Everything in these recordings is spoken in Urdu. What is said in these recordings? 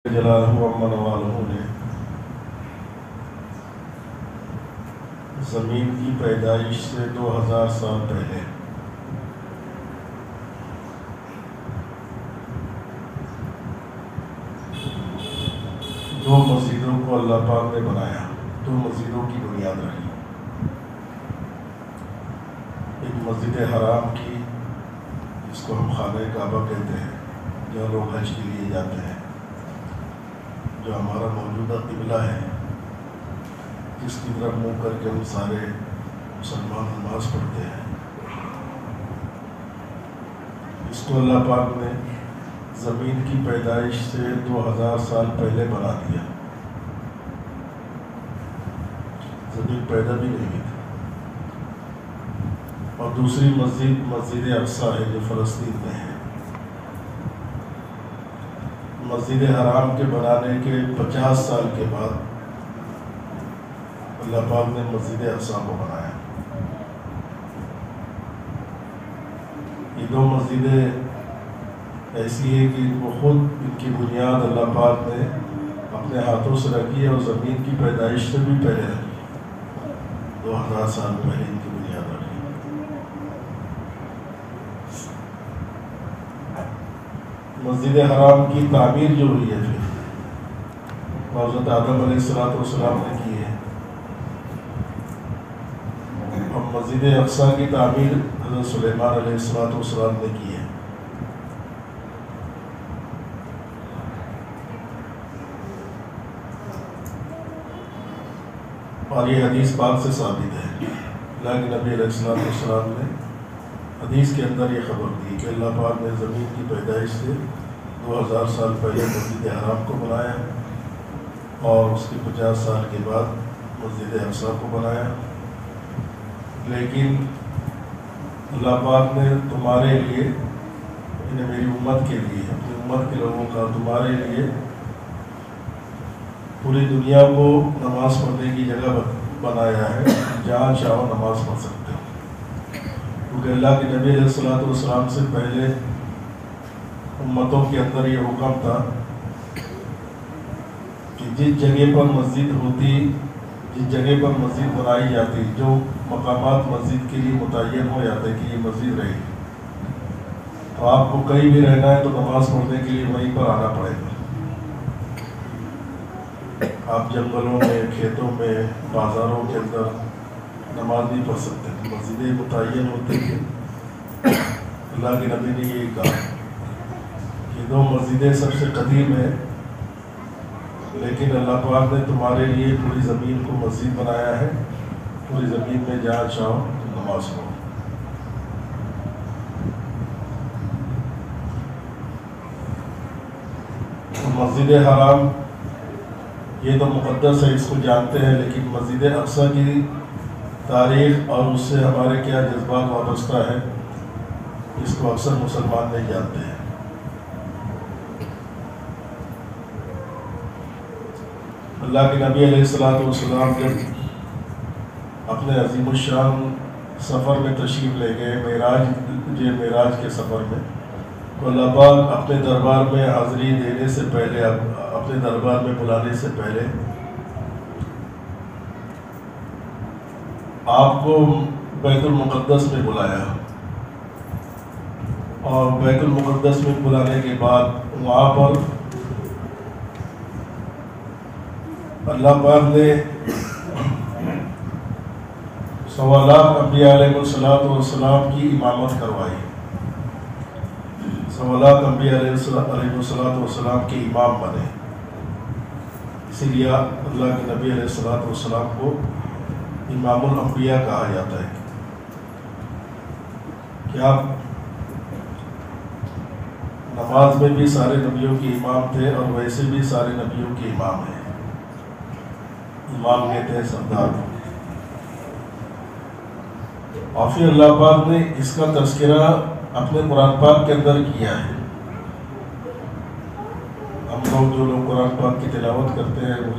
جلالہ ومن والہ نے زمین کی پیدائش سے 2000 سال پہلے دو مسجدوں کو اللہ پاک نے بنایا، دو مسجدوں کی بنیاد رہی۔ ایک مسجد حرام کی، جس کو ہم خانہ کعبہ کہتے ہیں، جہاں لوگ حج کے لیے جاتے ہیں، جو ہمارا موجودہ قبلہ ہے، جس کی طرف منہ کر کے ہم سارے مسلمان نماز پڑھتے ہیں۔ اس کو اللہ پاک نے زمین کی پیدائش سے 2000 سال پہلے بنا دیا۔ زمین پیدا بھی نہیں تھی۔ اور دوسری مسجد مسجد اقصیٰ ہے، جو فلسطین میں ہے۔ مسجد حرام کے بنانے کے 50 سال کے بعد اللہ پاک نے مسجد اقصیٰ کو بنایا۔ یہ دو مسجدیں ایسی ہے کہ وہ خود ان کی بنیاد اللہ پاک نے اپنے ہاتھوں سے رکھی ہے، اور زمین کی پیدائش سے بھی پہلے رکھی، 2000 سال پہلے ان کی بنیاد رکھی۔ مسجد حرام کی تعمیر جو ہوئی ہے پھر حضرت آدم علیہ السلام نے کی ہے، اور مسجد اقصیٰ کی تعمیر حضرت سلیمان علیہ السلام نے کی ہے۔ اور یہ حدیث پاک سے ثابت ہے۔ اللہ کے نبی علیہ السلام نے حدیث کے اندر یہ خبر دی کہ اللہ پاک نے زمین کی پیدائش سے 2000 سال پہلے مسجد حرام کو بنایا، اور اس کے 50 سال کے بعد مسجد اقصیٰ کو بنایا۔ لیکن اللہ پاک نے تمہارے لیے، یعنی میری امت کے لیے، اپنی امت کے لوگوں کا تمہارے لیے پوری دنیا کو نماز پڑھنے کی جگہ بنایا ہے، جہاں چاہو نماز پڑھ سکتے ہو۔ کیونکہ اللہ کے نبی علیہ السلام سے پہلے امتوں کے اندر یہ حکم تھا کہ جس جگہ پر مسجد ہوتی، جس جگہ پر مسجد بنائی جاتی، جو مقامات مسجد کے لیے متعین ہو جاتے کہ یہ مسجد رہے، تو آپ کو کہیں بھی رہنا ہے تو نماز پڑھنے کے لیے وہیں پر آنا پڑے گا۔ آپ جنگلوں میں، کھیتوں میں، بازاروں کے اندر نماز نہیں پڑھ سکتے، مسجدیں متعین ہوتی ہیں۔ اللہ کے نبی نے یہ کہا کہ دو مسجدیں سب سے قدیم ہیں، لیکن اللہ پاک نے تمہارے لیے پوری زمین کو مسجد بنایا ہے، پوری زمین میں جہاں چاہو نماز پڑھو۔ مسجد حرام یہ تو مقدس ہے، اس کو جانتے ہیں، لیکن مسجد اقصیٰ کی تاریخ اور اس سے ہمارے کیا جذبات وابستہ ہے، اس کو اکثر مسلمان نہیں جانتے ہیں۔ اللہ کے نبی علیہ السلام جب اپنے عظیم الشان سفر میں تشریف لے گئے، معراج کے سفر میں، تو اللہ پاک اپنے دربار میں حاضری دینے سے پہلے، اپنے دربار میں بلانے سے پہلے آپ کو بیت المقدس میں بلایا، اور بیت المقدس میں بلانے کے بعد وہاں پر اللہ پاک نے 1.25 لاکھ انبیاء علیہ السلام کی امامت کروائی، 1.25 لاکھ انبیاء علیہ السلام کے امام بنے۔ اسی لیے اللہ کے نبی علیہ السلام کو امام الانبیاء کہا جاتا ہے کہ آپ نماز میں بھی سارے نبیوں کے امام تھے، اور ویسے بھی سارے نبیوں کے امام ہیں۔ امام کہتے ہیں سردار۔ اور پھر اللہ پاک نے اس کا تذکرہ اپنے قرآن پاک کے اندر کیا ہے۔ ہم جو لوگ قرآن پاک کی تلاوت کرتے ہیں، وہ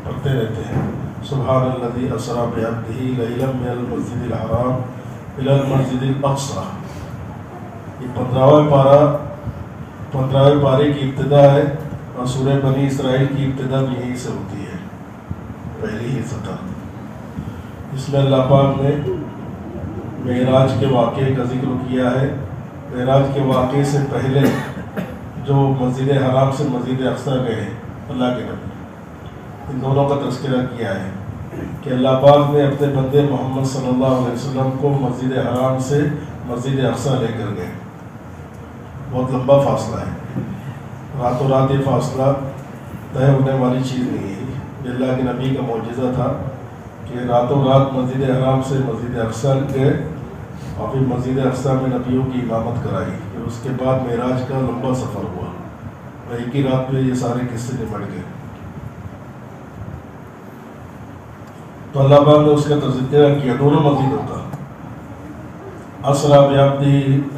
پڑھتے رہتے ہیں، سبحان الذی اسریٰ بعبدہ لیلا من المسجد الحرام الی المسجد الاقصیٰ۔ یہ 15ویں پارے کی ابتدا ہے، اور سورہ بنی اسرائیل کی ابتدا بھی یہیں سے ہوتی ہے، پہلی ہی سطح۔ اس میں اللہ پاک نے معراج کے واقعے کا ذکر کیا ہے۔ معراج کے واقعے سے پہلے جو مسجد حرام سے مسجد اقصیٰ گئے اللہ کے نبی، ان دونوں کا تذکرہ کیا ہے کہ اللہ پاک نے اپنے بندے محمد صلی اللہ علیہ وسلم کو مسجد حرام سے مسجد اقصیٰ لے کر گئے۔ بہت لمبا فاصلہ ہے، راتوں رات یہ فاصلہ طے ہونے والی چیز نہیں ہے۔ یہ اللہ کے نبی کا معجزہ تھا کہ راتوں رات مسجد حرام سے مسجد اقصیٰ گئے اور پھر مسجد اقصیٰ میں نبیوں کی امامت کرائی۔ پھر اس کے بعد معراج کا لمبا سفر ہوا، ایک ہی رات میں یہ سارے قصے نمٹ گئے۔ تو اللہ پاک نے اس کا تذکرہ کیا دونوں مسجدوں کا، اسریٰ بعبدہ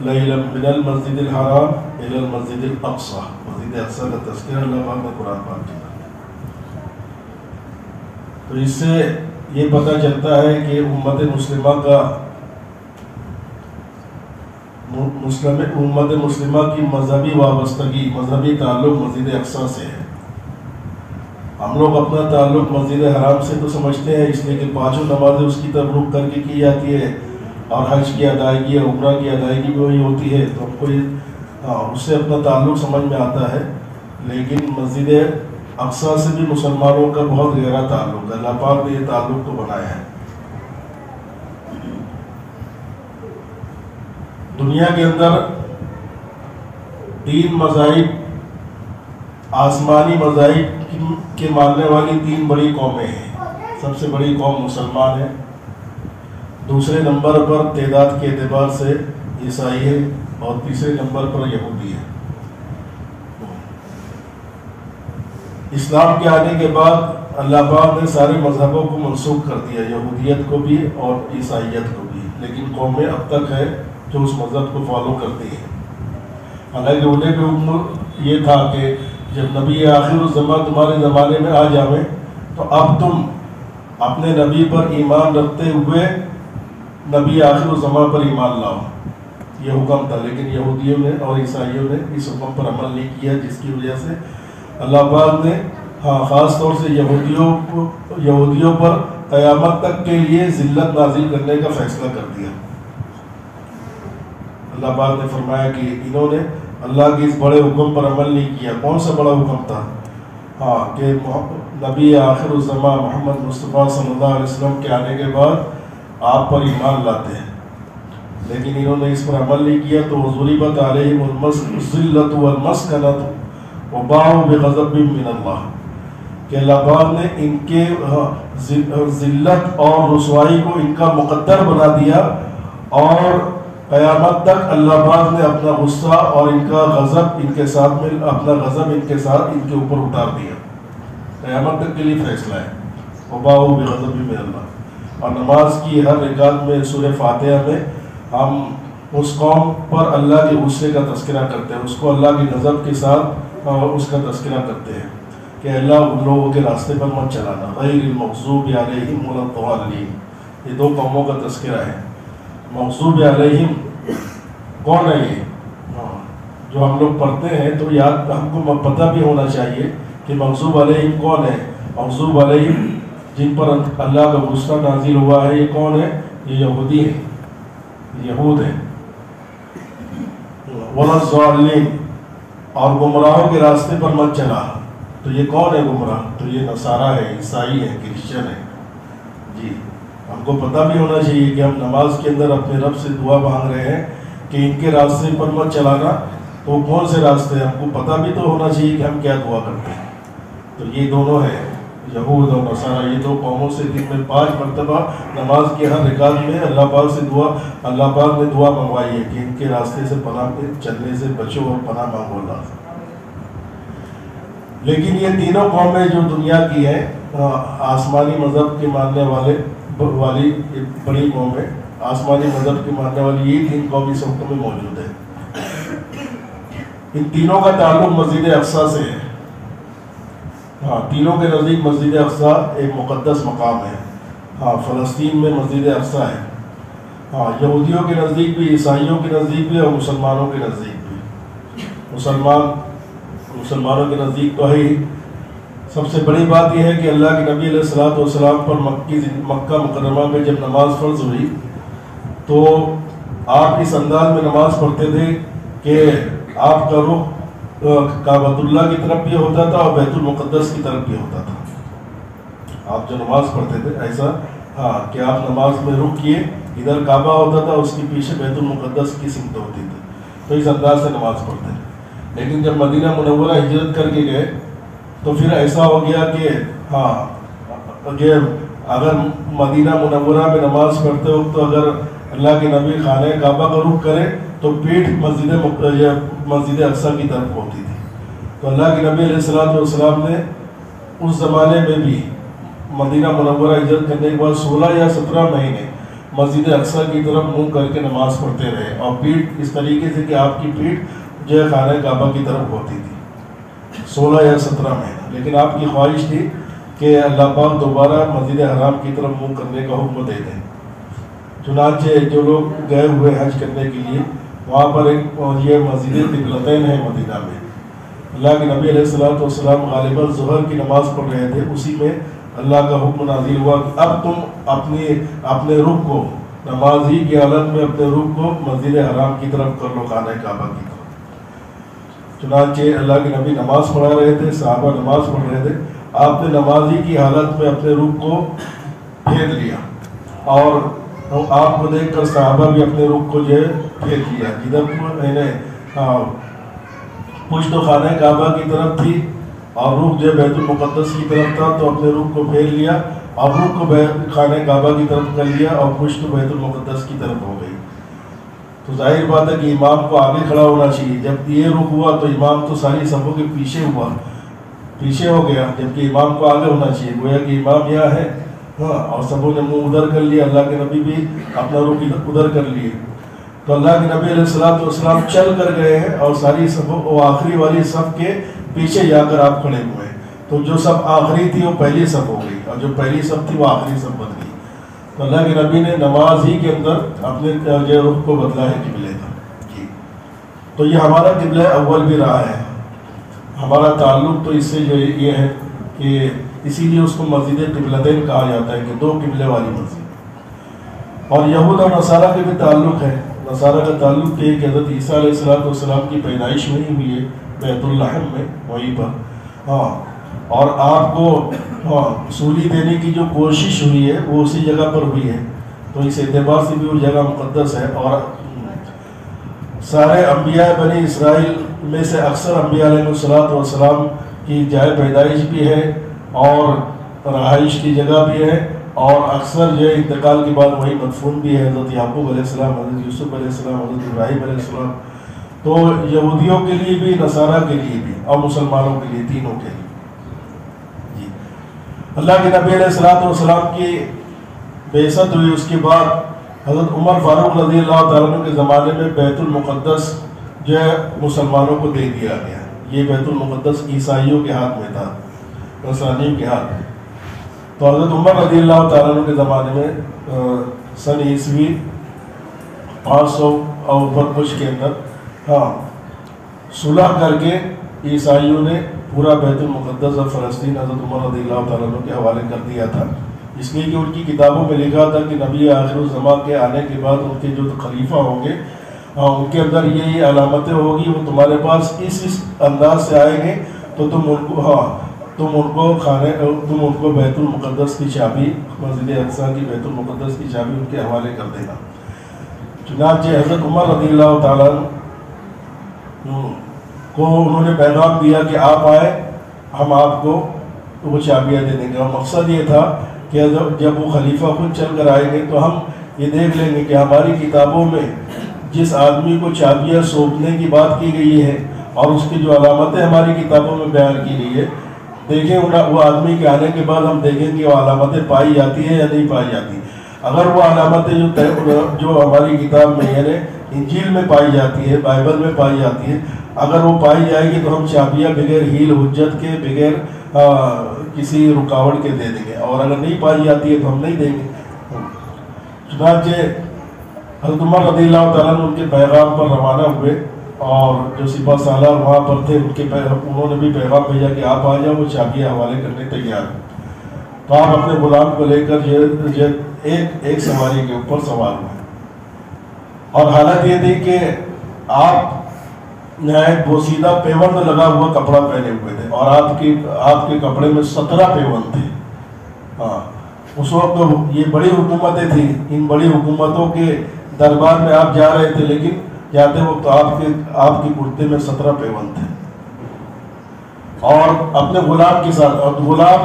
لیلا من المسجد الحرام الی المسجد الاقصیٰ، مسجد اقصیٰ کا تذکرہ اللہ پاک نے قرآن پاک کیا۔ تو اس سے یہ پتہ چلتا ہے کہ امت مسلمہ کی مذہبی وابستگی، مذہبی تعلق مسجد اقصیٰ سے ہے۔ ہم لوگ اپنا تعلق مسجد حرام سے تو سمجھتے ہیں، اس لیے کہ پانچوں نمازیں اس کی طرف رخ کر کے کی جاتی ہے اور حج کی ادائیگی اور عمرہ کی ادائیگی بھی وہی ہوتی ہے، تو ہم کو اس سے اپنا تعلق سمجھ میں آتا ہے۔ لیکن مسجد اقصیٰ سے بھی مسلمانوں کا بہت گہرا تعلق ہے، اللہ پاک نے یہ تعلق کو بنایا ہے۔ دنیا کے اندر تین مذاہب، آسمانی مذاہب کے ماننے والی تین بڑی قومیں ہیں۔ سب سے بڑی قوم مسلمان ہے، دوسرے نمبر پر تعداد کے اعتبار سے عیسائی ہے، اور تیسرے نمبر پر یہودی ہے۔ اسلام کے آنے کے بعد اللہ پاک نے سارے مذہبوں کو منسوخ کر دیا، یہودیت کو بھی اور عیسائیت کو بھی، لیکن قومیں اب تک ہے جو اس مذہب کو فالو کرتی ہیں۔ حالانکہ انہیں بھی حکم یہ تھا کہ جب نبی آخر الزمان تمہارے زمانے میں آ جاویں تو اب تم اپنے نبی پر ایمان رکھتے ہوئے نبی آخر الزمان پر ایمان لاؤ، یہ حکم تھا۔ لیکن یہودیوں نے اور عیسائیوں نے اس حکم پر عمل نہیں کیا، جس کی وجہ سے اللہ پاک نے خاص طور سے یہودیوں پر قیامت تک کے لیے ذلت نازل کرنے کا فیصلہ کر دیا۔ اللہ پاک نے فرمایا کہ انہوں نے اللہ کے اس بڑے حکم پر عمل نہیں کیا۔ کون سا بڑا حکم تھا؟ کہ نبی آخر الزمان محمد مصطفیٰ صلی اللہ علیہ وسلم کے آنے کے بعد آپ پر ایمان لاتے ہیں، لیکن انہوں نے اس پر عمل نہیں کیا۔ تو ضربت علیہم الذلۃ والمسکنۃ وباءوا بغضب من اللہ، کہ اللہ پاک نے ان کے ذلت اور رسوائی کو ان کا مقدر بنا دیا، اور قیامت تک اللہ پاک نے اپنا غصہ اور ان کا غضب ان کے ساتھ میں، اپنا غضب ان کے ساتھ ان کے اوپر اتار دیا۔ قیامت تک کے لیے فیصلہ ہے، وباءوا بغضب من اللہ۔ اور نماز کی ہر رکعت میں سورہ فاتحہ میں ہم اس قوم پر اللہ کے غصے کا تذکرہ کرتے ہیں، اس کو اللہ کی غضب کے ساتھ اس کا تذکرہ کرتے ہیں کہ اللہ ان لوگوں کے راستے پر مت چلانا، غیر المغضوب علیہم ولا الضالین۔ یہ دو قوموں کا تذکرہ ہے۔ مغضوب علیہم کون ہے؟ یہ جو ہم لوگ پڑھتے ہیں تو یاد ہم کو پتہ بھی ہونا چاہیے کہ مغضوب علیہم کون ہے۔ مغضوب علیہم جن پر اللہ کا غصہ نازل ہوا ہے، یہ کون ہے؟ یہ یہودی ہیں، یہود ہیں۔ ولا الضالین، اور گمراہوں کے راستے پر مت چلا، تو یہ کون ہے گمراہ؟ تو یہ نصارہ ہے، عیسائی ہے، کرسچن ہے۔ جی ہم کو پتہ بھی ہونا چاہیے کہ ہم نماز کے اندر اپنے رب سے دعا مانگ رہے ہیں کہ ان کے راستے پر مت چلانا، تو کون سے راستے ہیں؟ ہم کو پتہ بھی تو ہونا چاہیے کہ ہم کیا دعا کرتے ہیں۔ تو یہ دونوں ہیں، یہود اور نصارہ، یہ دو قوموں سے دن میں 5 مرتبہ نماز کی ہر رکعت میں اللہ پاک سے اللہ پاک نے دعا منگوائی ہے کہ ان کے راستے سے پناہ چلنے سے بچو اور پناہ مانگو اللہ سے۔ لیکن یہ تینوں قومیں جو دنیا کی ہیں، آسمانی مذہب کے ماننے والی بڑی قوم ہے، آسمانی مذہب کے ماننے والی یہ 3 قومی سبقوں میں موجود ہے۔ ان تینوں کا تعلق مسجد اقصیٰ سے ہے۔ تینوں کے نزدیک مسجد اقصیٰ ایک مقدس مقام ہے۔ فلسطین میں مسجد اقصیٰ ہے۔ یہودیوں کے نزدیک بھی، عیسائیوں کے نزدیک بھی، اور مسلمانوں کے نزدیک بھی۔ مسلمانوں کے نزدیک تو ہے ہی۔ سب سے بڑی بات یہ ہے کہ اللہ کے نبی علیہ الصلوۃ والسلام پر مکہ مکرمہ میں جب نماز فرض ہوئی تو آپ اس انداز میں نماز پڑھتے تھے کہ آپ کا رخ کعبۃ اللہ کی طرف بھی ہوتا تھا اور بیت المقدس کی طرف بھی ہوتا تھا۔ آپ جو نماز پڑھتے تھے ایسا کہ آپ نماز میں رخ کیے، ادھر کعبہ ہوتا تھا، اس کے پیچھے بیت المقدس کی سمت ہوتی تھی، تو اس انداز سے نماز پڑھتے تھے۔ لیکن جب مدینہ منورہ ہجرت کر کے گئے تو پھر ایسا ہو گیا کہ اگر مدینہ منورہ میں نماز پڑھتے وقت اگر اللہ کے نبی خانہ کعبہ کا رخ کرے تو پیٹھ مسجد اقصیٰ کی طرف ہوتی تھی۔ تو اللہ کے نبی علیہ الصلوۃ والسلام نے اس زمانے میں بھی مدینہ منورہ ہجرت کرنے کے بعد 16 یا 17 مہینے مسجد اقصیٰ کی طرف منہ کر کے نماز پڑھتے رہے، اور پیٹھ اس طریقے سے کہ آپ کی پیٹھ جو ہے خانہ کعبہ کی طرف ہوتی تھی 16 یا 17 مہینے۔ لیکن آپ کی خواہش تھی کہ اللہ پاک دوبارہ مسجد حرام کی طرف منہ کرنے کا حکم دے دیں۔ چنانچہ جو لوگ گئے ہوئے حج کرنے کے لیے وہاں پر ایک یہ مسجد قبلتین ہے مدینہ میں، اللہ کے نبی علیہ الصلوۃ والسلام غالباً ظہر کی نماز پڑھ رہے تھے، اسی میں اللہ کا حکم نازل ہوا کہ اب تم اپنے رخ کو نماز ہی کی حالت میں اپنے رخ کو مسجد حرام کی طرف کر لو، خانہ کعبہ کی طرف۔ چنانچہ اللہ کے نبی نماز پڑھا رہے تھے، صحابہ نماز پڑھ رہے تھے، آپ نے نماز ہی کی حالت میں اپنے رخ کو پھیر لیا، اور آپ کو دیکھ کر صحابہ بھی اپنے رخ کو جو ہے پھیر لیا، جدھر پشت تو خانہ کعبہ کی طرف تھی اور رخ جو بیت المقدس کی طرف تھا، تو اپنے رخ کو پھیر لیا اور رخ کو خانہ کعبہ کی طرف کر لیا اور پشت بیت المقدس کی طرف ہو گئی۔ تو ظاہر بات ہے کہ امام کو آگے کھڑا ہونا چاہیے، جب یہ رخ ہوا تو امام تو ساری صفوں کے پیچھے ہو گیا، جبکہ امام کو آگے ہونا چاہیے، گویا کہ امام یہاں ہے اور سبوں نے منہ ادھر کر لیا، اللہ کے نبی بھی اپنا رخ ادھر کر لیے۔ تو اللہ کے نبی علیہ الصلوۃ والسلام چل کر گئے ہیں اور ساری صفوں وہ آخری والی صف کے پیچھے جا کر آپ کھڑے ہوئے ہیں، تو جو صف آخری تھی وہ پہلی صف ہو گئی اور جو پہلی صف تھی وہ آخری صف بن گئی۔ تو اللہ کے نبی نے نماز ہی کے اندر اپنے جو رخ کو بدلا ہے قبلے کا۔ تو یہ ہمارا قبلہ اول بھی رہا ہے، ہمارا تعلق تو اس سے جو یہ ہے کہ اسی لیے اس کو مسجد قبلتین کہا جاتا ہے کہ دو قبلے والی مسجد۔ اور یہود اور نصارہ کے بھی تعلق ہے، نصارہ کا تعلق یہ ہے کہ حضرت عیسیٰ علیہ السلام کی پیدائش وہیں ہوئی ہے بیت اللحم میں، وہیں پر اور آپ کو سولی دینے کی جو کوشش ہوئی ہے وہ اسی جگہ پر ہوئی ہے، تو اس اعتبار سے بھی وہ جگہ مقدس ہے۔ اور سارے انبیاء بنی اسرائیل میں سے اکثر انبیاء علیہ السلام کی جائے پیدائش بھی ہے اور رہائش کی جگہ بھی ہے، اور اکثر جو انتقال کے بعد وہی مدفون بھی ہے، حضرت یعقوب علیہ السلام، حضرت یوسف علیہ السلام، حضرت ابراہیم علیہ السلام۔ تو یہودیوں کے لیے بھی، نصارہ کے لیے بھی اور مسلمانوں کے لیے، تینوں کے لیے جی۔ اللہ کے نبی علیہ السلام کی بعثت ہوئی، اس کے بعد حضرت عمر فاروق رضی اللہ تعالیٰ عنہ کے زمانے میں بیت المقدس جو ہے مسلمانوں کو دے دیا گیا۔ یہ بیت المقدس عیسائیوں کے ہاتھ میں تھا، نصرانیوں کے ہاتھ میں۔ تو حضرت عمر رضی اللہ تعالیٰ عنہ کے زمانے میں سن عیسوی 500 اور اوپر کچھ کے اندر صلح کر کے عیسائیوں نے پورا بیت المقدس اور فلسطین حضرت عمر رضی اللہ تعالیٰ عنہ کے حوالے کر دیا تھا، اس لیے کہ ان کی کتابوں میں لکھا تھا کہ نبی آخر الزمان کے آنے کے بعد ان کے جو خلیفہ ہوں گے ان کے اندر یہ علامتیں ہوگی، وہ تمہارے پاس اس انداز سے آئیں گے تو تم ان کو بیت المقدس کی چابی، مسجد اقصیٰ کی بیت المقدس کی چابی ان کے حوالے کر دینا۔ چنانچہ حضرت عمر رضی اللہ تعالیٰ کو انہوں نے پیغام دیا کہ آپ آئے، ہم آپ کو وہ چابیاں دے دیں گے، اور مقصد یہ تھا کہ جب وہ خلیفہ خود چل کر آئیں گے تو ہم یہ دیکھ لیں گے کہ ہماری کتابوں میں جس آدمی کو چابیاں سونپنے کی بات کی گئی ہے اور اس کی جو علامتیں ہماری کتابوں میں بیان کی گئی ہے، دیکھیں وہ آدمی کے آنے کے بعد ہم دیکھیں کہ وہ علامتیں پائی جاتی ہیں یا نہیں پائی جاتی۔ اگر وہ علامتیں جو ہماری کتاب میں یعنی انجیل میں پائی جاتی ہے، بائبل میں پائی جاتی ہے، اگر وہ پائی جائے گی تو ہم چابیاں بغیر ہیل حجت کے، بغیر کسی رکاوٹ کے دے دیں گے، اور اگر نہیں پائی جاتی ہے تو ہم نہیں دیں گے۔ چنانچہ حضرت عمر رضی اللہ تعالیٰ عنہ ان کے پیغام پر روانہ ہوئے اور جو سپہ سالار وہاں پر تھے انہوں نے بھی پیغام بھیجا کہ آپ آ جاؤ، وہ چابیاں حوالے کرنے تیار ہیں۔ تو آپ اپنے غلام کو لے کر ایک سواری کے اوپر سوار ہوئے، اور حالت یہ تھی کہ آپ نہایت بوسیدہ پیوند لگا ہوا کپڑا پہنے ہوئے تھے، اور آپ کے کپڑے میں 17 پیوند تھے۔ ہاں، اس وقت یہ بڑی حکومتیں تھیں، ان بڑی حکومتوں کے دربار میں آپ جا رہے تھے، لیکن جاتے وقت آپ کے کرتے میں 17 پیوند تھے، اور اپنے غلام کے ساتھ، اور غلام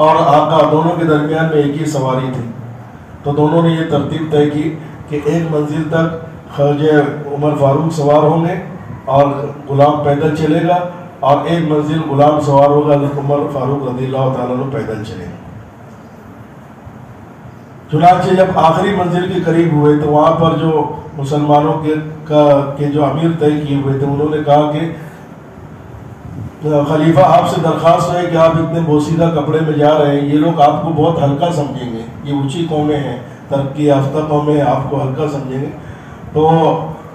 اور آقا دونوں کے درمیان میں ایک ہی سواری تھی۔ تو دونوں نے یہ ترتیب طے کی کہ ایک منزل تک خواجہ عمر فاروق سوار ہوں گے اور غلام پیدل چلے گا، اور ایک منزل غلام سوار ہوگا، عمر فاروق رضی اللہ تعالیٰ عنہ پیدل چلے گا۔ چنانچہ جب آخری منزل کے قریب ہوئے تو وہاں پر جو مسلمانوں کے جو امیر طے کیے ہوئے تھے، انہوں نے کہا کہ خلیفہ آپ سے درخواست ہے کہ آپ اتنے بوسیدہ کپڑے میں جا رہے ہیں، یہ لوگ آپ کو بہت ہلکا سمجھیں گے، یہ اونچی قومیں ہیں، ترقی یافتہ قومیں ہیں، آپ کو ہلکا سمجھیں گے، تو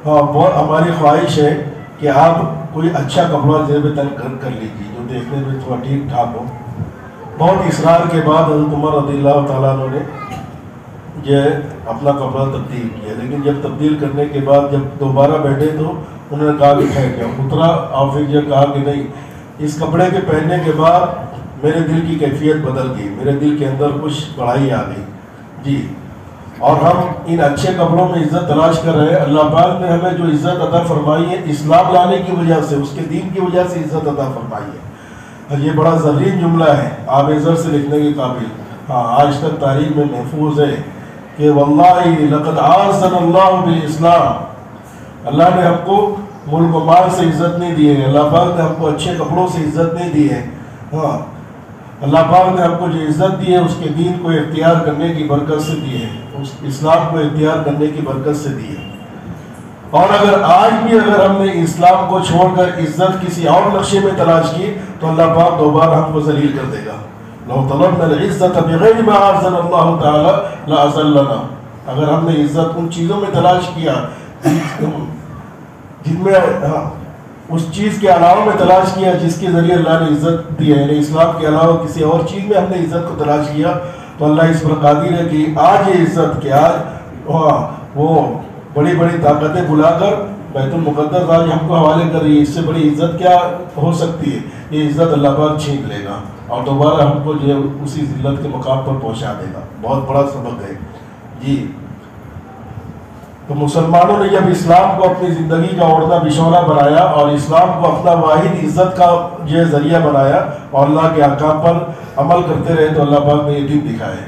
بہت ہماری خواہش ہے کہ آپ کوئی اچھا کپڑا زیب تن کر لیجیے جو دیکھنے میں تھوڑا ٹھیک ٹھاک ہو۔ بہت اصرار کے بعد حضرت عمر رضی اللہ تعالیٰ عنہ نے یہ اپنا کپڑا تبدیل کیا، لیکن جب تبدیل کرنے کے بعد جب دوبارہ بیٹھے تو انہوں نے کہا کہ ٹھہر جاؤ، اترا، اور پھر یہ کہا کہ نہیں، اس کپڑے کے پہننے کے بعد میرے دل کی کیفیت بدل گئی، میرے دل کے اندر کچھ بڑائی آ گئی جی، اور ہم ان اچھے کپڑوں میں عزت تلاش کر رہے ہیں۔ اللہ پاک نے ہمیں جو عزت عطا فرمائی ہے اسلام لانے کی وجہ سے، اس کے دین کی وجہ سے عزت عطا فرمائی ہے، اور یہ بڑا زرین جملہ ہے، آب زر سے لکھنے کے قابل، ہاں آج تک تاریخ میں محفوظ ہے کہ واللہ لقد اعزنا اللہ بالاسلام، اللہ نے ہم کو ملک و مال سے عزت نہیں دی ہے، اللہ پاک نے ہم کو اچھے کپڑوں سے عزت نہیں دی ہے، ہاں اللہ پاک نے ہم کو جو عزت دی ہے اس کے دین کو اختیار کرنے کی برکت سے دی ہے، اس اسلام کو اختیار کرنے کی برکت سے دی ہے۔ اور اگر آج بھی ہم نے اسلام کو چھوڑ کر عزت کسی اور نقشے میں تلاش کی تو اللہ پاک دوبارہ ہم کو ذلیل کر دے گا۔ لو طلبنا العزت بغیر ما اعزنا اللہ تعالی لاذلنا، اگر ہم نے عزت ان چیزوں میں تلاش کیا جن میں اس چیز کے علاوہ میں تلاش کیا جس کے ذریعے اللہ نے عزت دی ہے، یعنی اسلام کے علاوہ کسی اور چیز میں ہم نے عزت کو تلاش کیا تو اللہ اس پر قادر ہے کہ آج یہ عزت کہ آج وہ بڑی بڑی طاقتیں بلا کر بیت المقدس آج ہم کو حوالے کر رہی ہے، اس سے بڑی عزت کیا ہو سکتی ہے؟ یہ عزت اللہ پاک چھین لے گا اور دوبارہ ہم کو جو اسی ذلت کے مقام پر پہنچا دے گا۔ بہت بڑا سبق ہے جی۔ تو مسلمانوں نے جب اسلام کو اپنی زندگی کا اوڑھنا بچھونا بنایا اور اسلام کو اپنا واحد عزت کا جو ذریعہ بنایا اور اللہ کے احکام پر عمل کرتے رہے تو اللہ پاک نے یہ دن دکھائے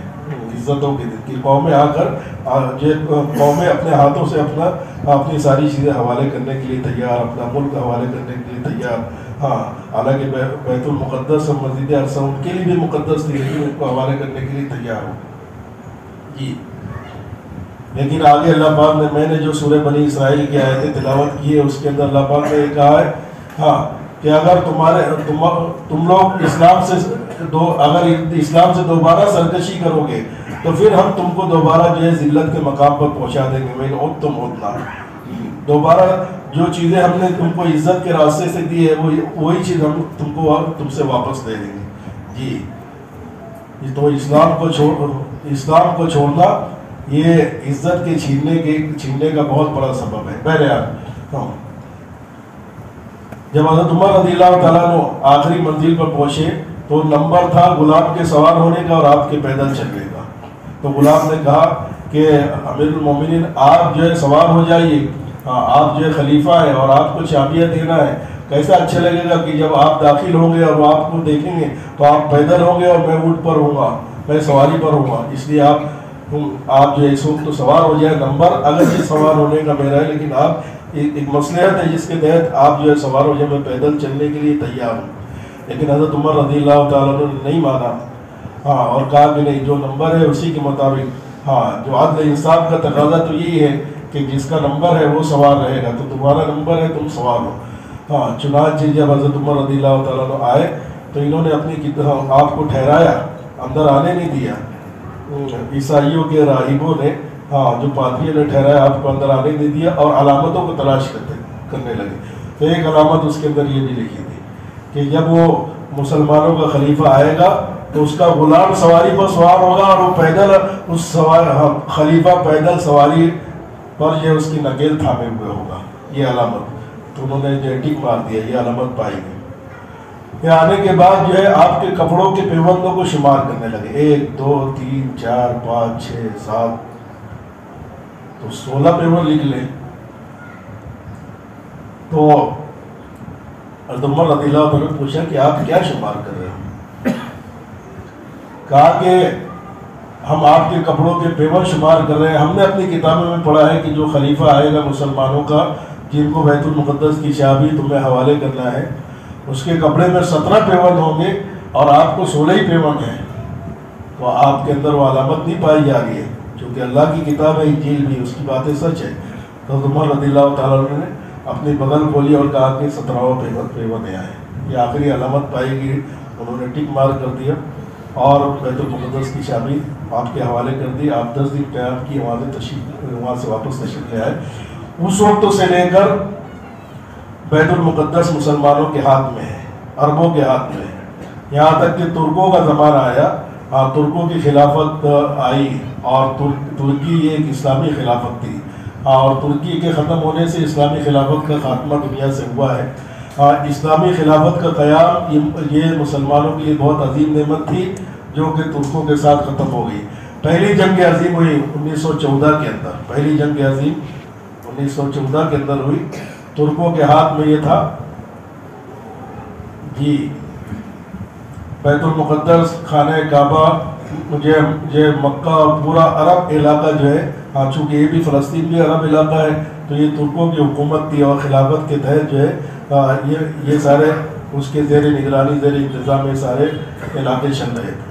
عزتوں کے دن کی قومیں آ کر قومیں اپنے ہاتھوں سے اپنی ساری چیزیں حوالے کرنے کے لیے تیار، اپنا ملک حوالے کرنے کے لیے تیار۔ ہاں حالانکہ بیت المقدس اور مسجد اقصی ان کے لیے بھی مقدس تھی لیکن ان کو حوالے کرنے کے لیے تیار ہو جی۔ لیکن آگے اللہ پاک نے، میں نے جو سورہ بنی اسرائیل کی آیتیں تلاوت کی ہے اس کے اندر اللہ پاک نے یہ کہا ہے ہاں کہ اگر تم لوگ اسلام سے دوبارہ سرکشی کرو گے تو پھر ہم تم کو دوبارہ جو ہے ذلت کے مقام پر پہنچا دیں گے، میں عد تم عدنا، دوبارہ جو چیزیں ہم نے تم کو عزت کے راستے سے دی ہے وہی چیز ہم تم سے واپس دے دیں گے جی۔ تو اسلام کو چھوڑنا یہ عزت کے چھیننے کا بہت بڑا سبب ہے۔ بہرحال جب حضرت عمر رضی اللہ تعالیٰ عنہ آخری منزل پر پہنچے تو نمبر تھا غلام کے سوار ہونے کا اور آپ کے پیدل چلنے کا، تو غلام نے کہا کہ امیر المومنین آپ جو ہے سوار ہو جائیے، آپ جو ہے خلیفہ ہے اور آپ کو چابیاں دینا ہے، کیسا اچھا لگے گا کہ جب آپ داخل ہوں گے اور وہ آپ کو دیکھیں گے تو آپ پیدل ہوں گے اور میں اونٹ پر ہوں گا، میں سواری پر ہوں گا، اس لیے آپ جو اس وقت تو سوار ہو جائے، نمبر اگرچہ سوار ہونے کا میرا ہے لیکن آپ ایک مصلحت ہے جس کے تحت آپ جو ہے سوار ہو جائے، میں پیدل چلنے کے لیے تیار ہوں۔ لیکن حضرت عمر رضی اللہ تعالیٰ عنہ نے نہیں مانا، ہاں اور کہا کہ نہیں، جو نمبر ہے اسی کے مطابق، ہاں جو عدل انصاف کا تقاضا تو یہی ہے کہ جس کا نمبر ہے وہ سوار رہے گا، تو تمہارا نمبر ہے تم سوار ہو۔ ہاں چنانچہ جب حضرت عمر رضی اللہ تعالیٰ عنہ آئے تو انہوں نے آپ کو ٹھہرایا، اندر آنے نہیں دیا، عیسائیوں کے راہبوں نے، ہاں جو پادریوں نے ٹھہرایا، آپ کو اندر آنے نہیں دیا اور علامتوں کو تلاش کرتے کرنے لگے. تو ایک علامت اس کے اندر یہ بھی لکھی تھی کہ جب وہ مسلمانوں کا خلیفہ آئے گا تو اس کا غلام سواری پر سوار ہوگا اور وہ پیدل اس خلیفہ پیدل سواری پر یہ اس کی نکیل تھامے ہوئے ہوگا. یہ علامت تو انہوں نے جو ٹک مار دیا, یہ علامت پائی گئی. یہ آنے کے بعد جو ہے آپ کے کپڑوں کے پیوندوں کو شمار کرنے لگے. 1 2 3 4 5 6 7 تو 16 پیوند لکھ لیں. تو حضرت عمر رضی اللہ عنہ نے پوچھا کہ آپ کیا شمار کر رہے ہیں؟ کہا کہ ہم آپ کے کپڑوں کے پیوند شمار کر رہے ہیں. ہم نے اپنی کتابوں میں پڑھا ہے کہ جو خلیفہ آئے گا مسلمانوں کا, جن کو بیت المقدس کی چابی تمہیں حوالے کرنا ہے, اس کے کپڑے میں 17 پیوند ہوں گے اور آپ کو 16 ہی پیوند ہیں. تو آپ کے اندر وہ علامت نہیں پائی جا رہی ہے, چونکہ اللہ کی کتاب ہے, انجیل بھی, اس کی باتیں سچ ہے. تو عمر رضی اللہ تعالیٰ عنہ نے اپنی بغل کھولی اور کہا کہ 17واں پیوند یہاں ہے. یہ آخری علامت پائی گئی. انہوں نے ٹک مار کر دیا اور بیت المقدس کی چابی آپ کے حوالے کر دی. آپ 10 دن قیام کی, وہاں سے واپس تشریف لے آئے. اس وقت سے لے کر بیت المقدس مسلمانوں کے ہاتھ میں ہے, عربوں کے ہاتھ میں ہے, یہاں تک کہ ترکوں کا زمانہ آیا. ترکوں کی خلافت آئی اور ترکی یہ ایک اسلامی خلافت تھی, اور ترکی کے ختم ہونے سے اسلامی خلافت کا خاتمہ دنیا سے ہوا ہے. اسلامی خلافت کا قیام یہ مسلمانوں کے لیے بہت عظیم نعمت تھی جو کہ ترکوں کے ساتھ ختم ہو گئی. پہلی جنگ عظیم ہوئی 1914 کے اندر, پہلی جنگ عظیم 1914 کے اندر ہوئی. ترکوں کے ہاتھ میں یہ تھا جی بیت المقدس, خانہ کعبہ, یہ مکہ, پورا عرب علاقہ جو ہے, چونکہ یہ بھی فلسطین بھی عرب علاقہ ہے, تو یہ ترکوں کی حکومت تھی اور خلافت کے تحت جو ہے یہ سارے اس کے زیر نگرانی, زیر انتظام یہ سارے علاقے چل رہے تھے.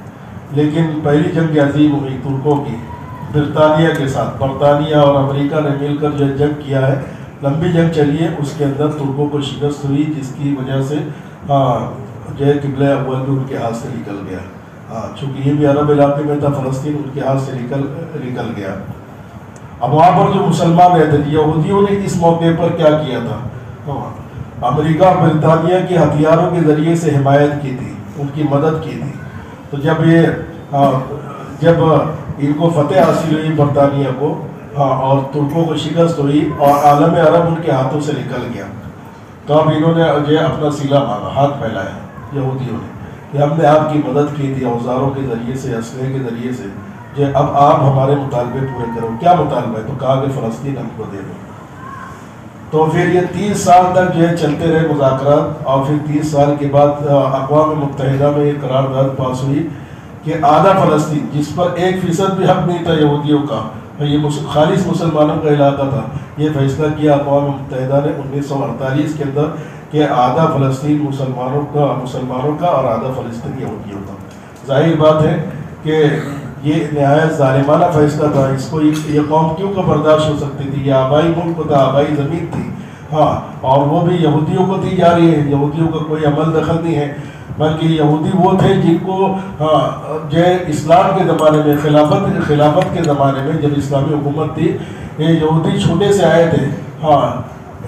لیکن پہلی جنگ عظیم ہوئی ترکوں کی برطانیہ کے ساتھ. برطانیہ اور امریکہ نے مل کر جو جنگ کیا ہے, لمبی جنگ چلی ہے. اس کے اندر ترکوں کو شکست ہوئی, جس کی وجہ سے جو ہے قبلہ اول بھی ان کے ہاتھ سے نکل گیا. چونکہ یہ بھی عرب علاقے میں تھا, فلسطین ان کے ہاتھ سے نکل گیا. اب وہاں پر جو مسلمان رہتے تھے, یہودیوں نے اس موقع پر کیا کیا تھا, امریکہ اور برطانیہ کے ہتھیاروں کے ذریعے سے حمایت کی تھی, ان کی مدد کی تھی. تو جب ان کو فتح حاصل ہوئی برطانیہ کو, اور ترکوں کو شکست ہوئی اور عالم عرب ان کے ہاتھوں سے نکل گیا, تو اب انہوں نے جو اپنا صلہ مانگا, ہاتھ پھیلایا یہودیوں نے کہ ہم نے آپ کی مدد کی تھی اوزاروں کے ذریعے سے, اسلحے کے ذریعے سے, جو اب آپ ہمارے مطالبے پورے کرو. کیا مطالبہ ہے؟ تو کہا کہ فلسطین ہم کو دے دو. تو پھر یہ 30 سال تک جو ہے چلتے رہے مذاکرات, اور پھر 30 سال کے بعد اقوام متحدہ میں یہ قرارداد پاس ہوئی کہ آدھا فلسطین, جس پر 1% بھی حق نہیں تھا یہودیوں کا, یہ خالص مسلمانوں کا علاقہ تھا, یہ فیصلہ کیا اقوام متحدہ نے 1948 کے اندر کہ آدھا فلسطین مسلمانوں کا اور آدھا فلسطین یہودیوں کا. ظاہر بات ہے کہ یہ نہایت ظالمانہ فیصلہ تھا. اس کو یہ قوم کیوں کا برداشت ہو سکتی تھی؟ یہ آبائی ملک تھا, آبائی زمین تھی, اور وہ بھی یہودیوں کو دی جا رہی ہے. یہودیوں کا کوئی عمل دخل نہیں ہے, بلکہ یہودی وہ تھے جن کو جو اسلام کے زمانے میں, خلافت کے زمانے میں جب اسلامی حکومت تھی, یہ یہودی چھوٹے سے آئے تھے.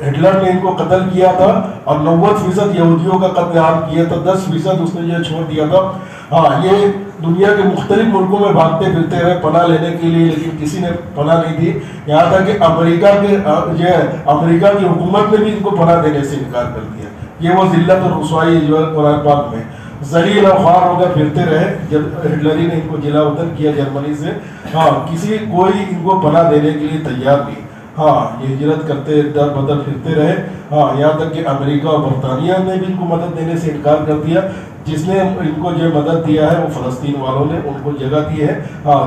ہٹلر نے ان کو قتل کیا تھا اور 90% یہودیوں کا قتل عام کیا تھا, 10% اس نے یہ چھوڑ دیا تھا. یہ دنیا کے مختلف ملکوں میں بھاگتے پھرتے رہے پناہ لینے کے لیے, لیکن کسی نے پناہ نہیں دی. یہاں تک کہ امریکہ کی حکومت نے بھی ان کو پناہ دینے سے انکار کر دیا. یہ وہ ذلت اور رسوائی جو ہے قرآن پاک میں, ذلیل اور خوار ہو کر پھرتے رہے. جب ہٹلری نے ان کو جلا وطن کیا جرمنی سے, کوئی ان کو پناہ دینے کے لیے تیار نہیں. یہ ہجرت کرتے در بدر پھرتے رہے. یہاں تک کہ امریکہ اور برطانیہ نے بھی ان کو مدد دینے سے انکار کر دیا. جس نے ان کو جو مدد دیا ہے وہ فلسطین والوں نے ان کو جگہ دی ہے.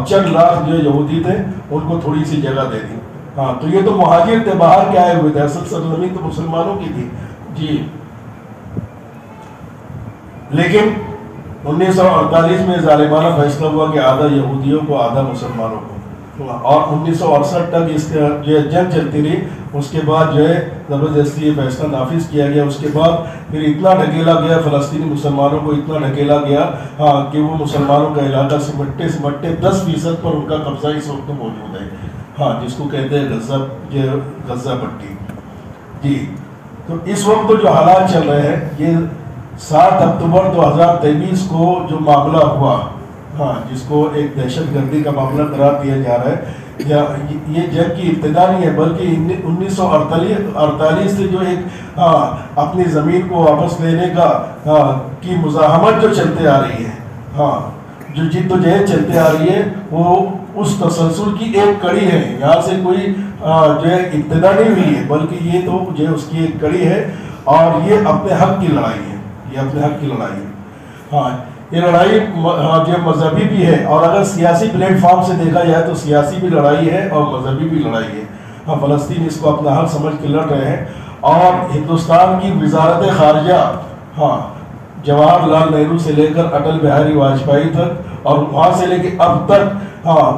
چند لاکھ جو یہودی تھے ان کو تھوڑی سی جگہ دے دی. تو یہ تو مہاجر تھے, باہر کے آئے ہوئے تھے, اصل سرزمین تو مسلمانوں کی تھی جی. لیکن 1948 میں ظالمانہ فیصلہ ہوا کہ آدھا یہودیوں کو آدھا مسلمانوں کو, اور 1968 تک اس کا جو جنگ چلتی رہی. اس کے بعد جو ہے زبردستی یہ فیصلہ نافذ کیا گیا. اس کے بعد پھر اتنا ڈھکیلا گیا غفلسطینی مسلمانوں کو, اتنا ڈھکیلا گیا کہ وہ مسلمانوں کا علاقہ سمٹتے 10% پر ان کا قبضہ اس وقت موجود ہے, جس کو کہتے ہیں غزہ پٹی جی. تو اس وقت تو جو حالات چل رہے ہیں، یہ 7 اکتوبر 2023 کو جو معاملہ ہوا، جس کو ایک دہشت گردی کا معاملہ قرار دیا جا رہا ہے، یہ جنگ کی ابتدا نہیں ہے، بلکہ 1948 سے جو ایک اپنی زمین کو واپس لینے کی مزاحمت جو چلتے آ رہی ہے، جو جد و جہد چلتے آ رہی ہے، وہ اس تسلسل کی ایک کڑی ہے۔ یہاں سے کوئی جو ہے ابتدا نہیں ہوئی ہے، بلکہ یہ تو جو ہے اس کی ایک کڑی ہے، اور یہ اپنے حق کی لڑائی ہے، یہ اپنے حق کی لڑائی ہے۔ یہ لڑائی جو مذہبی بھی ہے، اور اگر سیاسی پلیٹ فارم سے دیکھا جائے تو سیاسی بھی لڑائی ہے اور مذہبی بھی لڑائی ہے۔ فلسطین اس کو اپنا حق سمجھ کے لڑ رہے ہیں، اور ہندوستان کی وزارت خارجہ جواہر لال نہرو سے لے کر اٹل بہاری واجپئی تک، اور وہاں سے لے کے اب تک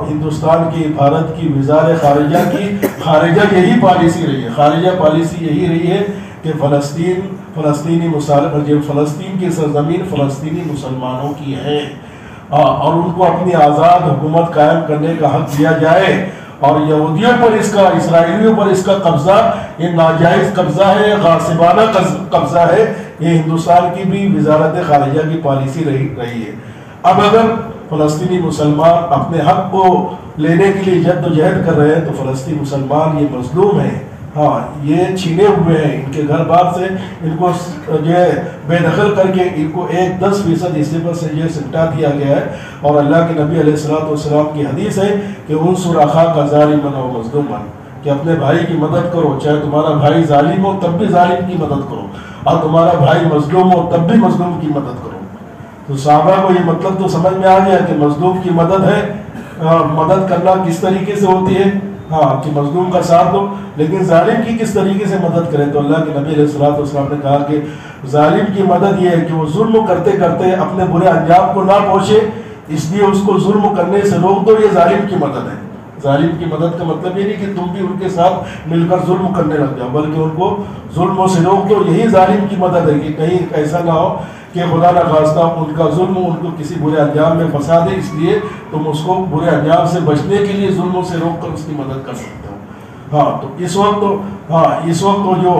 ہندوستان کی بھارت کی وزارت خارجہ کی خارجہ یہی پالیسی رہی ہے، خارجہ پالیسی یہی رہی ہے کہ فلسطین کی سرزمین فلسطینی مسلمانوں کی ہے، اور ان کو اپنی آزاد حکومت قائم کرنے کا حق دیا جائے، اور یہودیوں پر اسرائیلیوں پر اس کا قبضہ یہ ناجائز قبضہ ہے، غاصبانہ قبضہ ہے۔ یہ ہندوستان کی بھی وزارت خارجہ کی پالیسی رہی ہے۔ اب اگر فلسطینی مسلمان اپنے حق کو لینے کے لیے جد و جہد کر رہے ہیں، تو فلسطینی مسلمان یہ مظلوم ہیں، یہ چھینے ہوئے ہیں، ان کے گھر بار سے ان کو جو ہے بے دخل کر کے ان کو 10% حصے پر سے یہ سمٹا دیا گیا ہے۔ اور اللہ کے نبی علیہ السلام کی حدیث ہے کہ انصر اخاک ظالما و مظلوما، کہ اپنے بھائی کی مدد کرو، چاہے تمہارا بھائی ظالم ہو تب بھی ظالم کی مدد کرو، اور تمہارا بھائی مظلوم ہو تب بھی مظلوم کی مدد کرو۔ تو صحابہ کو یہ مطلب تو سمجھ میں آ گیا کہ مظلوم کی مدد ہے، مدد کرنا کس طریقے سے ہوتی ہے، کہ مظلوم کا ساتھ دو، لیکن ظالم کی کس طریقے سے مدد کرے۔ تو اللہ کے نبی علیہ السلام نے کہا کہ ظالم کی مدد یہ ہے کہ وہ ظلم کرتے کرتے اپنے برے انجام کو نہ پہنچے، اس لیے اس کو ظلم کرنے سے روک دو، یہ ظالم کی مدد ہے۔ ظالم کی مدد کا مطلب یہ نہیں کہ تم بھی ان کے ساتھ مل کر ظلم کرنے لگ جاؤ، بلکہ ان کو ظلموں سے روک دو، یہی ظالم کی مدد ہے، کہ کہیں ایسا نہ ہو کہ خدا نخواستہ ان کا ظلم ان کو کسی برے انجام میں پھنسا دے، اس لیے تم اس کو برے انجام سے بچنے کے لیے ظلموں سے روک کر اس کی مدد کر سکتے ہو۔ تو اس وقت جو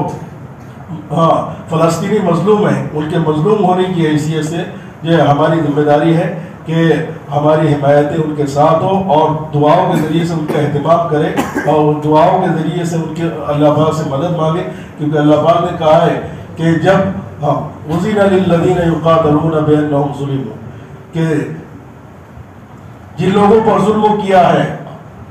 فلسطینی مظلوم ہیں، ان کے مظلوم ہونے کی حیثیت سے یہ ہماری ذمہ داری ہے کہ ہماری حمایتیں ان کے ساتھ ہو، اور دعاؤں کے ذریعے سے ان کا اہتمام کرے، اور دعاؤں کے ذریعے سے ان کے اللہ پاک سے مدد مانگے، کیونکہ اللہ پاک نے کہا ہے کہ جب اُذِنَ لِلَّذِينَ يُقَاتَلُونَ بِأَنَّهُمْ ظُلِمُوا، کہ جن لوگوں پر ظلم کیا ہے،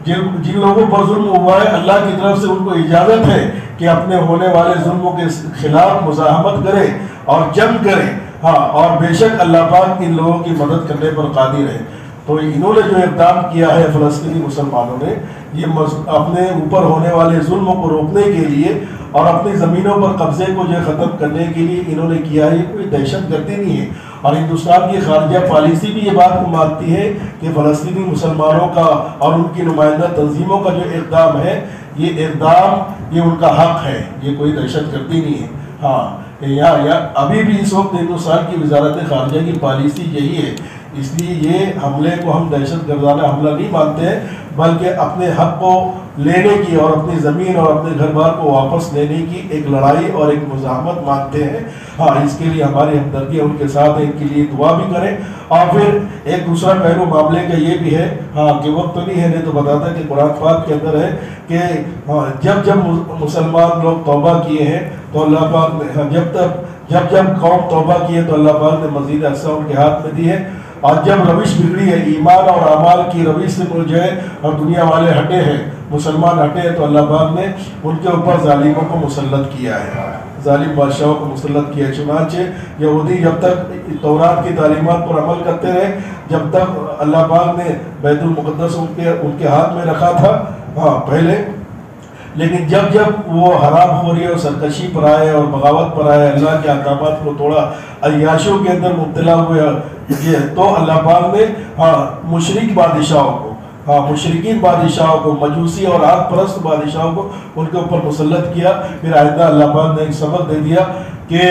جن لوگوں پر ظلم ہوا ہے، اللہ کی طرف سے ان کو اجازت ہے کہ اپنے ہونے والے ظلموں کے خلاف مزاحمت کرے اور جنگ کرے، اور بے شک اللہ پاک ان لوگوں کی مدد کرنے پر قادر ہے۔ تو انہوں نے جو اقدام کیا ہے فلسطینی مسلمانوں نے، یہ اپنے اوپر ہونے والے ظلموں کو روکنے کے لیے اور اپنی زمینوں پر قبضے کو جو ختم کرنے کے لیے انہوں نے کیا ہے، یہ کوئی دہشت گردی نہیں ہے۔ اور ہندوستان کی خارجہ پالیسی بھی یہ بات کو مانتی ہے کہ فلسطینی مسلمانوں کا اور ان کی نمائندہ تنظیموں کا جو اقدام ہے، یہ اقدام یہ ان کا حق ہے، یہ کوئی دہشت گردی نہیں ہے۔ ابھی بھی اس وقت ہندوستان کی وزارت خارجہ کی پالیسی یہی ہے، اس لیے یہ حملے کو ہم دہشت گردانہ حملہ نہیں مانتے ہیں، بلکہ اپنے حق کو لینے کی اور اپنی زمین اور اپنے گھر بار کو واپس لینے کی ایک لڑائی اور ایک مزاحمت مانتے ہیں۔ اس کے لیے ہماری ہمدردی ان کے ساتھ ہے، ان کے لیے دعا بھی کریں۔ اور پھر ایک دوسرا پہلو معاملے کا یہ بھی ہے کہ وقت تو نہیں ہے، نہیں تو بتاتا کہ قرآن پاک کے اندر ہے کہ جب مسلمان لوگ توبہ کیے ہیں تو اللہ پاک نے جب قوم توبہ کی ہے تو اللہ پاک نے مزید عرصہ ان کے ہاتھ میں دی ہے، اور جب روش بگڑی ہے، ایمان اور اعمال کی روش سے جو ہے اور دنیا والے ہٹے ہیں، مسلمان ہٹے ہیں، تو اللہ پاک نے ان کے اوپر ظالموں کو مسلط کیا ہے، ظالم بادشاہوں کو مسلط کیا ہے۔ چنانچہ یہودی جب تک تورات کی تعلیمات پر عمل کرتے رہے، جب تک اللہ پاک نے بیت المقدس ان کے ہاتھ میں رکھا تھا پہلے، لیکن جب وہ حرام خوری اور سرکشی پر آئے اور بغاوت پر آئے، اللہ کے احکامات کو توڑا، عیاشیوں کے اندر مبتلا ہوئے، تو اللہ پاک نے مشرک بادشاہوں کو، مشرکین بادشاہوں کو، مجوسی اور آگ پرست بادشاہوں کو ان کے اوپر مسلط کیا۔ پھر آئندہ اللہ پاک نے ایک سبق دے دیا کہ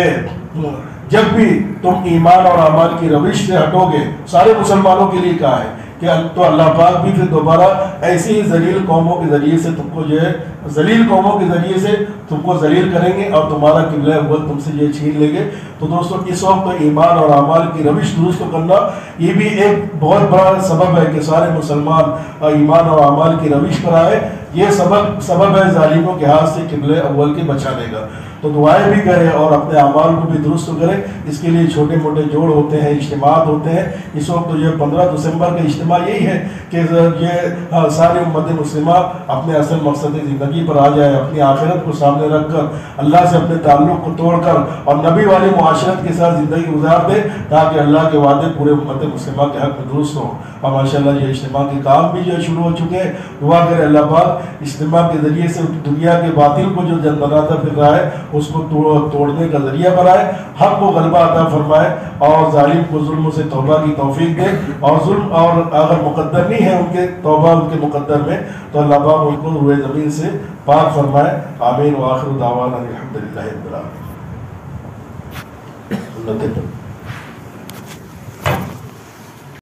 جب بھی تم ایمان اور اعمال کی روش سے ہٹو گے، سارے مسلمانوں کے لیے کہا ہے کہ تو اللہ پاک بھی پھر دوبارہ ایسی ہی ذلیل قوموں کے ذریعے سے تم کو جو ہے ذلیل قوموں کے ذریعے سے تم کو ذلیل کریں گے اور تمہارا قبلہ اول تم سے یہ چھین لیں گے۔ تو دوستو اس وقت ایمان اور اعمال کی روش درست کرنا یہ بھی ایک بہت بڑا سبب ہے کہ سارے مسلمان ایمان اور اعمال کی روش پر آئے۔ یہ سبب ہے ظالموں کے ہاتھ سے قبلہ اول کے بچانے کا۔ تو دعائیں بھی کریں اور اپنے اعمال کو بھی درست کریں۔ اس کے لیے چھوٹے موٹے جوڑ ہوتے ہیں، اجتماعات ہوتے ہیں۔ اس وقت تو یہ 15 دسمبر کا اجتماع یہی ہے کہ یہ ساری امت مسلمہ اپنے اصل مقصد زندگی پر آ جائے، اپنی آخرت کو سامنے رکھ کر اللہ سے اپنے تعلق کو توڑ کر اور نبی والی معاشرت کے ساتھ زندگی گزار دے، تاکہ اللہ کے وعدے پورے امت مسلمہ کے حق میں درست ہوں۔ اور ماشاءاللہ یہ اجتماع کے کام بھی جو شروع ہو چکے ہیں۔ دعا کرے اللہ پاک اجتماع کے ذریعے سے دنیا کے باطل کو جو جنبناتا پھر رہا ہے اس کو توڑنے کا ذریعہ بنائے، حق کو غلبہ عطا فرمائے اور ظالم کو ظلم سے توبہ کی توفیق دے، اور ظلم اور اگر مقدر نہیں ہے ان کے توبہ ان کے مقدر میں تو اللہ پاک ان کو روئے زمین سے پاک فرمائے۔ آمین وآخر دعوانا الحمدللہ رب العالمین۔